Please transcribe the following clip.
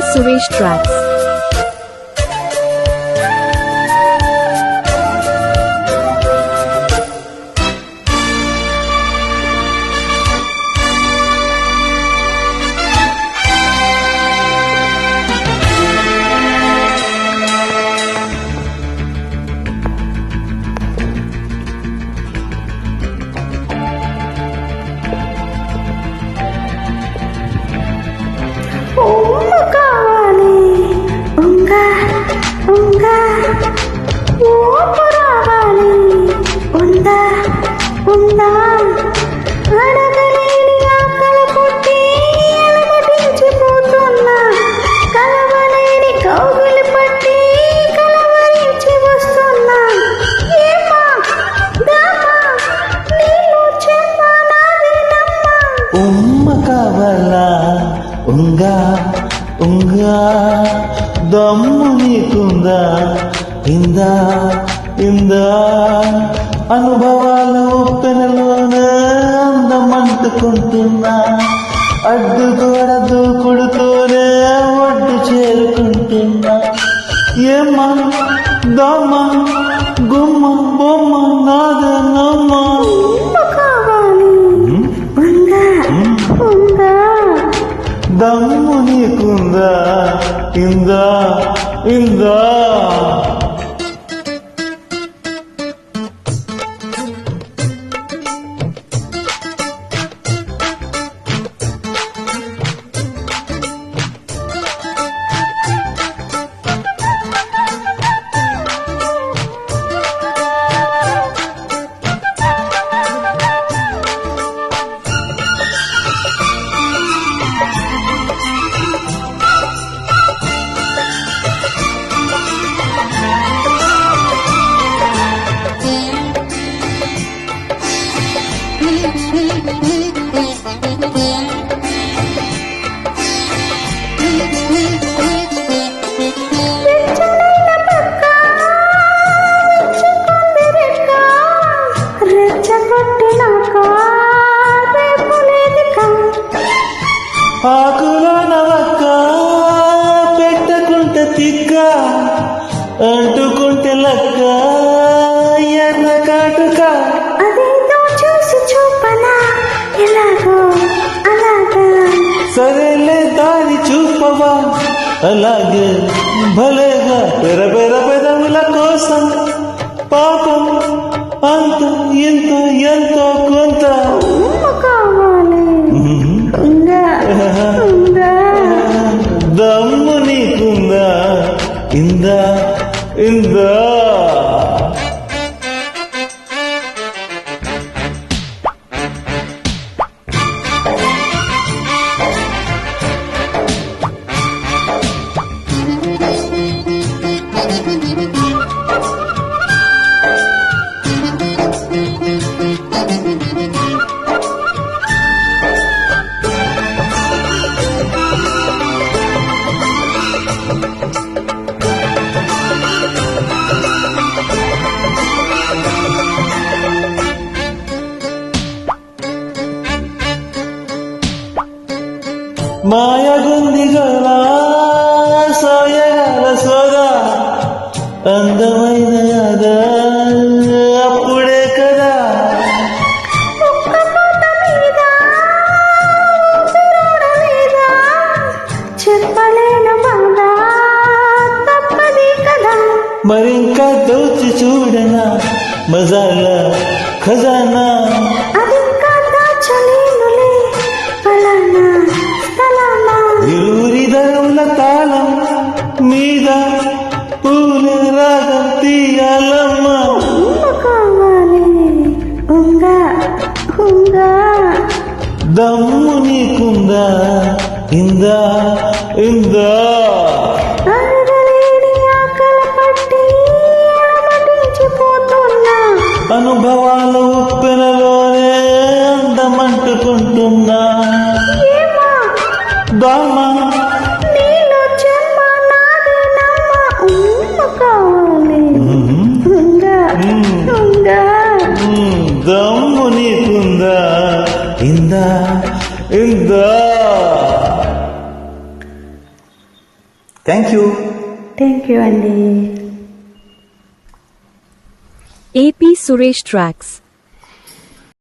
Suresh Tracks. అడగలేని ఆకలి పుట్టి అలమటించిపోతున్నా, కలవలేని కౌగిలి పట్టి కలవరించి వస్తున్నా. ఏమా దామా నీళ్ళు చెమ్మ నాదేనమ్మా. ఉమ్మ కావాలా ఉంగా ఉంగా, దమ్ము నీకుందా ఇందా ఇందా, అనుభవాల ఉప్పెనలోన అందమంటుకుంటున్నా, అడ్డుగోడ దూకుడుతోనే ఒడ్డు చేరుకుంటున్నా. ఏమ్మా దమ్మ గుమ్మ బొమ్మ నాదనమ్మా. దమ్ము నీకుందా ఇందా ఇందా. ఆకులో నవక్క పెట్టకుంటే తిక్క, అంటుకుంటే లక్క ఎన్న కాటుక. అదేదో చూసి చూపనా ఎలాగో అలాగా. సరేలే దారి చూపవా అలాగే భలేగా, పెరబెర పెదవుల కోసం పాపం అంత ఇంత ఎంతో కొంత. దమ్ము నీకుందా ఇందా ఇందా. మాయగుందిగలా సోయగాల సోదా, అందమైన యాదా అప్పుడే కదా. చెప్పలేను బాగా తప్పది కదా. మరింకా దోచి చూడనా మజాల ఖజానా, అదింకా దాచలేనులే పలానా స్థలానా. ఇరువురి దరుల తాళం మీద పూల రాగం తీయాలమ్మా. కావాలి ఉంగా ఉంగా. దమ్ము నీకుందా ఇందా ఇందా. అడగలేని ఆకలి పట్టి అలమటించిపోతున్నా, అనుభవాల ఉప్పెనలోనే అందమంటుకుంటున్నా. దామా నీళ్ళు చెమ్మ నాదేనమ్మా. కావాలి ఉంగా ఉంగా. దమ్ము నీకుందా ఇందా ఇందా. Thank you. థ్యాంక్ యూ అండి. AP Suresh Tracks.